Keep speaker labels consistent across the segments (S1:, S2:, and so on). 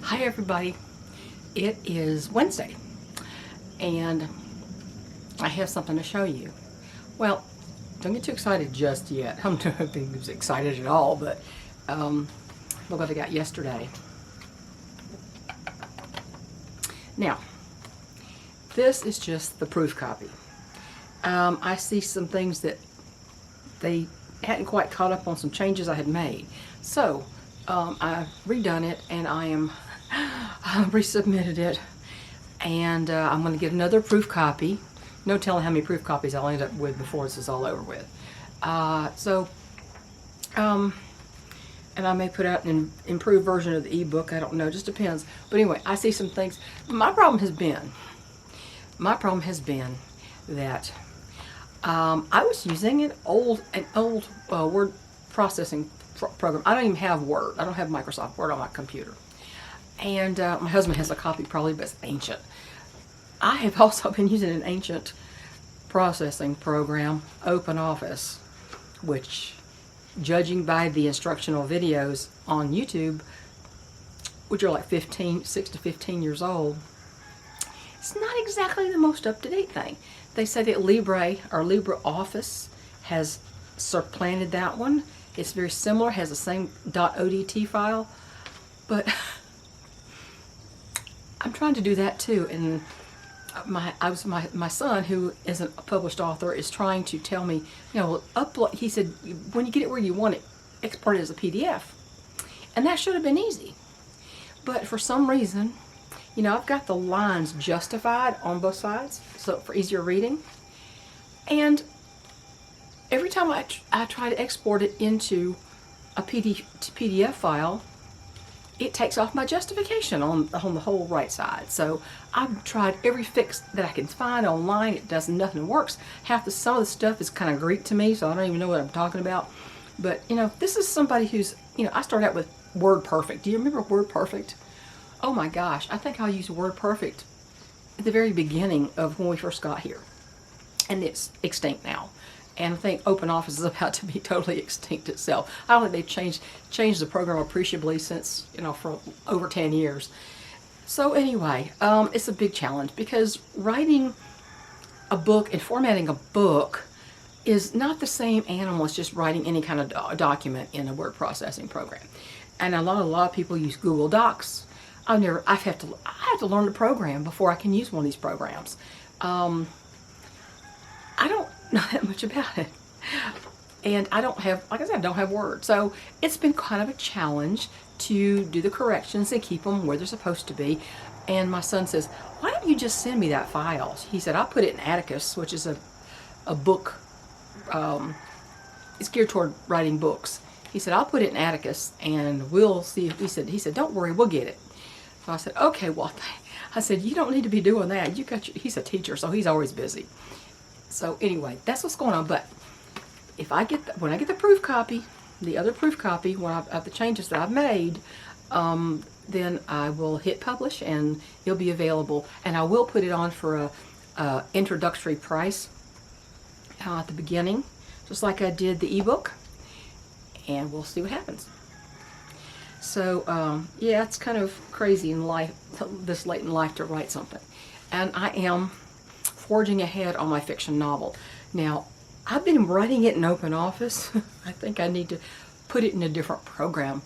S1: Hi everybody, it is Wednesday and I have something to show you. Well, don't get too excited just yet. I'm not being excited at all, but look what I got yesterday. Now, this is just the proof copy. I see some things that they hadn't quite caught up on, some changes I had made. So I've redone it and I resubmitted it, and I'm going to get another proof copy. No telling how many proof copies I'll end up with before this is all over with. And I may put out an improved version of the ebook. I don't know, just depends. But anyway, I see some things. My problem has been that I was using an old word processing program. I don't even have Word. I don't have Microsoft Word on my computer. And my husband has a copy probably, but it's ancient. I have also been using an ancient processing program, OpenOffice, which, judging by the instructional videos on YouTube, which are like 6 to 15 years old, it's not exactly the most up-to-date thing. They say that Libre or LibreOffice has supplanted that one. It's very similar, has the same .odt file, but I'm trying to do that too. And my son, who isn't a published author, is trying to tell me, upload. He said, when you get it where you want it, export it as a PDF, and that should have been easy. But for some reason, I've got the lines justified on both sides, so for easier reading. And every time I try to export it into a PDF file, it takes off my justification on the whole right side. So I've tried every fix that I can find online. It does nothing works. Some of the stuff is kind of Greek to me, so I don't even know what I'm talking about. But this is somebody who's, I started out with WordPerfect. Do you remember WordPerfect? Oh my gosh, I think I used WordPerfect at the very beginning of when we first got here, and it's extinct now. And I think OpenOffice is about to be totally extinct itself. I don't think they've changed the program appreciably since, for over 10 years. So anyway, it's a big challenge because writing a book and formatting a book is not the same animal as just writing any kind of document in a word processing program. And a lot of people use Google Docs. I have to learn the program before I can use one of these programs. I don't know that much about it, and I don't have, like I said, I don't have Word, so it's been kind of a challenge to do the corrections and keep them where they're supposed to be. And my son says, why don't you just send me that file? He said, I'll put it in Atticus, which is a book, it's geared toward writing books. He said, I'll put it in Atticus and we'll see. He said, don't worry, we'll get it. So I said, okay, well, I said, you don't need to be doing that. He's a teacher, so he's always busy. So anyway, that's what's going on. But if when I get the proof copy, the other proof copy, of the changes that I've made, then I will hit publish and it'll be available. And I will put it on for a introductory price at the beginning, just like I did the ebook, and we'll see what happens. So yeah, it's kind of crazy in life, this late in life, to write something. And I am forging ahead on my fiction novel. Now, I've been writing it in OpenOffice. I think I need to put it in a different program.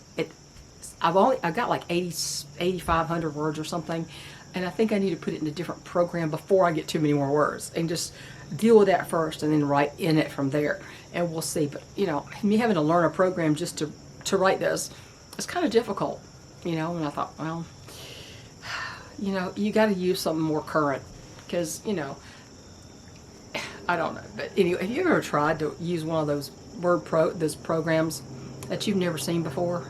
S1: I've got like 8,500 words or something, and I think I need to put it in a different program before I get too many more words, and just deal with that first and then write in it from there, and we'll see. But me having to learn a program just to write this, it's kind of difficult, and I thought, well, you got to use something more current, because I don't know. But anyway, have you ever tried to use one of those those programs that you've never seen before?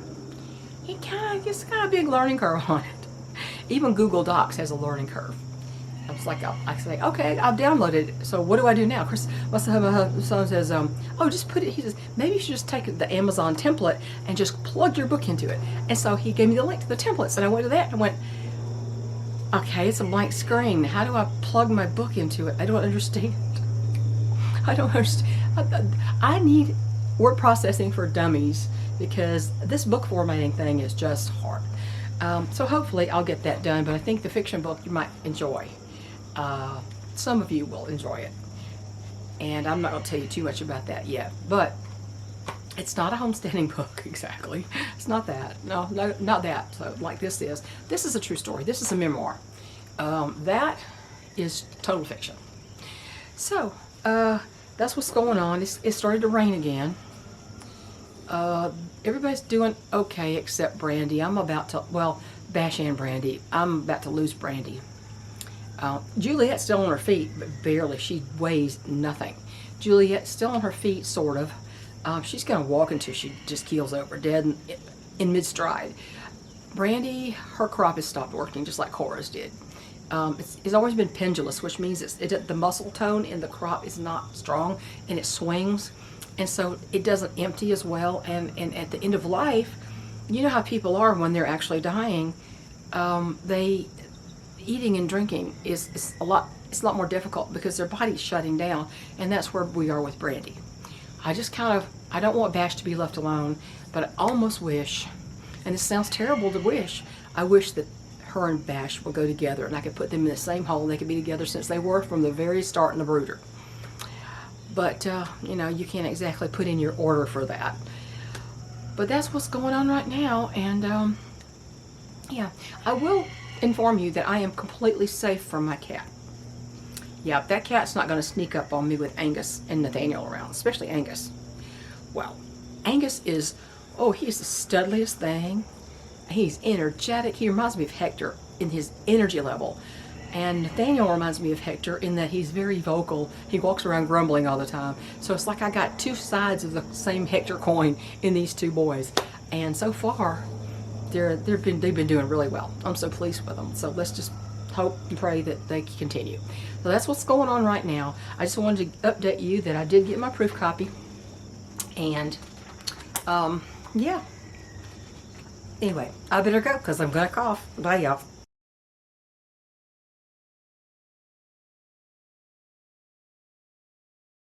S1: It's kind of a big learning curve on it. Even Google Docs has a learning curve. I was like, I say, okay, I've downloaded it. So what do I do now? Chris, my son says, oh, just put it. He says, maybe you should just take the Amazon template and just plug your book into it. And so he gave me the link to the templates, and I went to that and went, okay, it's a blank screen. How do I plug my book into it? I don't understand. I don't understand. I need word processing for dummies, because this book formatting thing is just hard. So hopefully I'll get that done, but I think the fiction book you might enjoy. Some of you will enjoy it. And I'm not going to tell you too much about that yet, but it's not a homesteading book exactly. It's not that. No, not that. So like this is. This is a true story. This is a memoir. That is total fiction. So that's what's going on. It started to rain again. Everybody's doing okay except Brandy. I'm about to, well, Bash and Brandy. I'm about to lose Brandy. Juliet's still on her feet, but barely. She weighs nothing. Juliet's still on her feet, sort of. She's going to walk until she just keels over dead in mid-stride. Brandy, her crop has stopped working, just like Cora's did. It's always been pendulous, which means the muscle tone in the crop is not strong, and it swings. And so it doesn't empty as well. And at the end of life, you know how people are when they're actually dying. Eating and drinking is a lot more difficult because their body's shutting down, and that's where we are with Brandy. I don't want Bash to be left alone, but I almost wish, and this sounds terrible to wish, I wish that her and Bash would go together and I could put them in the same hole and they could be together since they were from the very start in the brooder. But, you know, you can't exactly put in your order for that. But that's what's going on right now, and, yeah, I will inform you that I am completely safe from my cat. Yeah, that cat's not going to sneak up on me with Angus and Nathaniel around, especially Angus. Well, Angus is, oh, he's the studliest thing. He's energetic. He reminds me of Hector in his energy level. And Nathaniel reminds me of Hector in that he's very vocal. He walks around grumbling all the time. So it's like I got two sides of the same Hector coin in these two boys. And so far, they've been doing really well. I'm so pleased with them. So let's just hope and pray that they continue. So that's what's going on right now. I just wanted to update you that I did get my proof copy. And, yeah. Anyway, I better go because I'm going to cough. Bye, y'all.